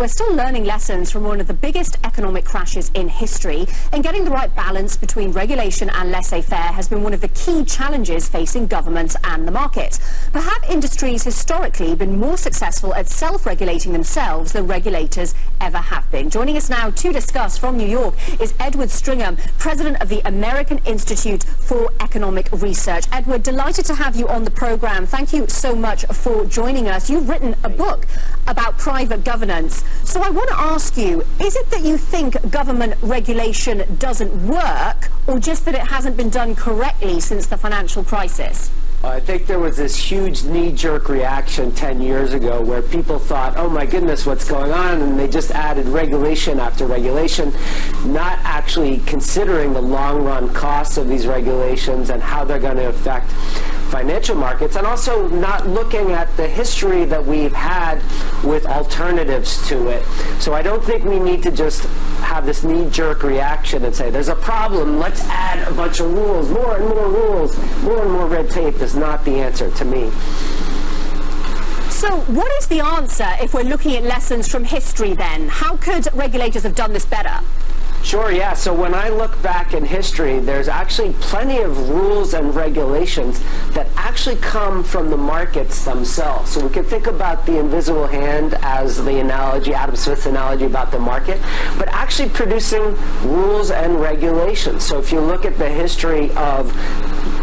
we're still learning lessons from one of the biggest economic crashes in history, and getting the right balance between regulation and laissez-faire has been one of the key challenges facing governments and the market. But have industries historically been more successful at self-regulating themselves than regulators ever have been? Joining us now to discuss from New York is Edward Stringham, president of the American Institute for Economic Research. Edward, delighted to have you on the program. Thank you so much for joining us. You've written a book about private governance. So I want to ask you, is it that you think government regulation doesn't work, or just that it hasn't been done correctly since the financial crisis? I think there was this huge knee-jerk reaction 10 years ago where people thought, oh my goodness, what's going on? And they just added regulation after regulation, not actually considering the long-run costs of these regulations and how they're going to affect financial markets, and also not looking at the history that we've had with alternatives to it. So I don't think we need to just have this knee-jerk reaction and say, there's a problem, let's add a bunch of rules, more and more rules, more and more red tape is not the answer to me. So what is the answer if we're looking at lessons from history then? How could regulators have done this better? Sure, yeah. So when I look back in history, there's actually plenty of rules and regulations that actually come from the markets themselves. So we can think about the invisible hand as the analogy, Adam Smith's analogy about the market, but actually producing rules and regulations. So if you look at the history of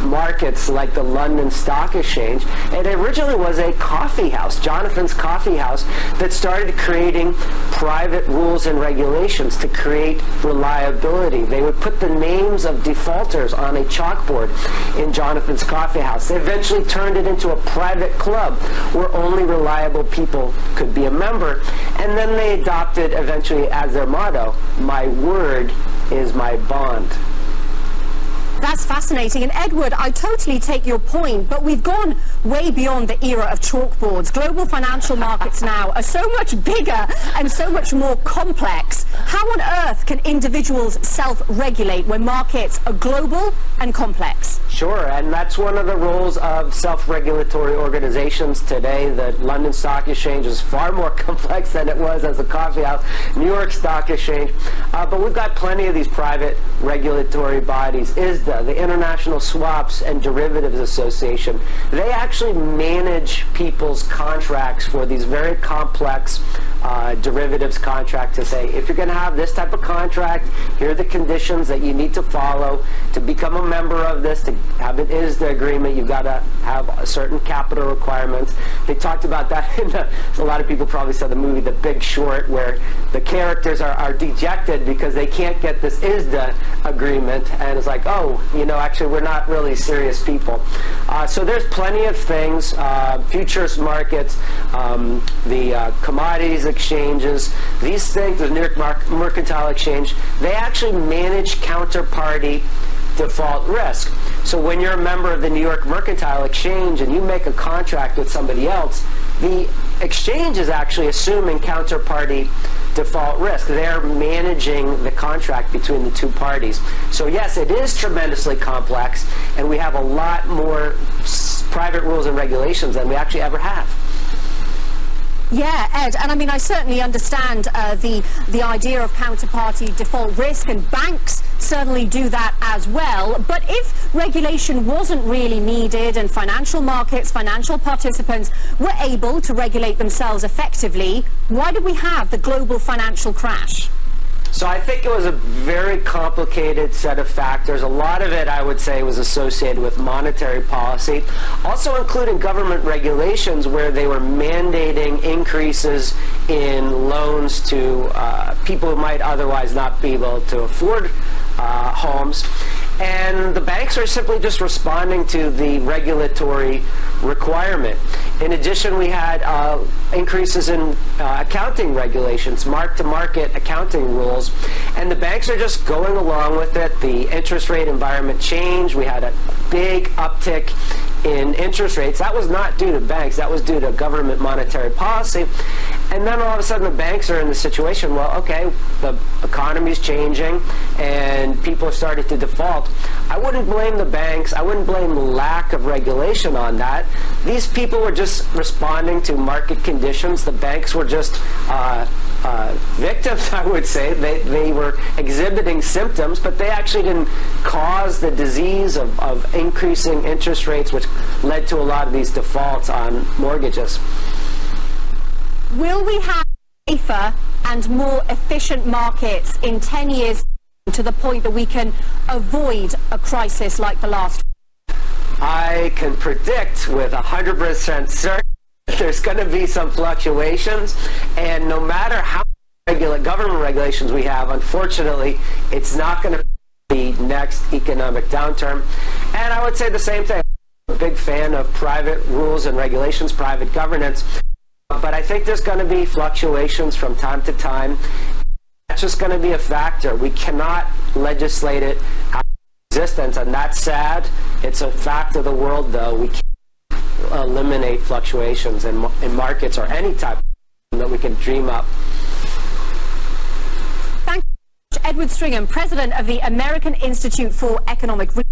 markets like the London Stock Exchange, it originally was a coffee house, Jonathan's Coffee House, that started creating private rules and regulations to create reliability. They would put the names of defaulters on a chalkboard in Jonathan's Coffee House. They eventually turned it into a private club where only reliable people could be a member. And then they adopted eventually as their motto, my word is my bond. That's fascinating. And Edward, I totally take your point, but we've gone way beyond the era of chalkboards. Global financial markets now are so much bigger and so much more complex. How on earth can individuals self-regulate when markets are global and complex? Sure, and that's one of the roles of self-regulatory organizations today. The London Stock Exchange is far more complex than it was as a coffee house. New York Stock Exchange, but we've got plenty of these private regulatory bodies. The International Swaps and Derivatives Association, they actually manage people's contracts for these very complex derivatives contracts to say, if you're going to have this type of contract, here are the conditions that you need to follow to become a member of this, to have it is the agreement, you've got to have a certain capital requirements. They talked about that in a lot of people probably saw the movie The Big Short, where the characters are dejected because they can't get this ISDA agreement, and it's like, oh, you know, actually we're not really serious people. So there's plenty of things, futures markets, the commodities exchanges, these things, the New York Mercantile Exchange, they actually manage counterparty default risk. So when you're a member of the New York Mercantile Exchange and you make a contract with somebody else, the exchange is actually assuming counterparty default risk. They're managing the contract between the two parties. So yes, it is tremendously complex, and we have a lot more private rules and regulations than we actually ever have. Yeah, Ed, and I mean, I certainly understand the idea of counterparty default risk, and banks certainly do that as well. But if regulation wasn't really needed and financial markets, financial participants were able to regulate themselves effectively, why did we have the global financial crash? So I think it was a very complicated set of factors. A lot of it, I would say, was associated with monetary policy, also including government regulations where they were mandating increases in loans to people who might otherwise not be able to afford homes. And the banks are simply just responding to the regulatory requirement. In addition, we had increases in accounting regulations, mark-to-market accounting rules, and the banks are just going along with it. The interest rate environment changed. We had a big uptick in interest rates. That was not due to banks. That was due to government monetary policy. And then all of a sudden the banks are in the situation, well, okay, the economy's changing and people are starting to default. I wouldn't blame the banks. I wouldn't blame the lack of regulation on that. These people were just responding to market conditions. The banks were just victims, I would say. They were exhibiting symptoms, but they actually didn't cause the disease of increasing interest rates, which led to a lot of these defaults on mortgages. Will we have safer and more efficient markets in 10 years to the point that we can avoid a crisis like the last? I can predict with 100% certainty there's going to be some fluctuations, and no matter how many government regulations we have, unfortunately, it's not going to be the next economic downturn. And I would say the same thing. I'm a big fan of private rules and regulations, private governance, but I think there's going to be fluctuations from time to time. That's just going to be a factor. We cannot legislate it out of existence, and that's sad. It's a fact of the world, though. We can't eliminate fluctuations in markets or any type that we can dream up. Thank you, Edward Stringham, President of the American Institute for Economic Research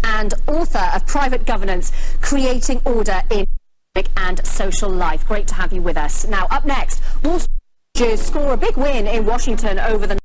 and author of Private Governance, Creating Order in Economic and Social Life. Great to have you with us. Now, up next, Wall Street score a big win in Washington over the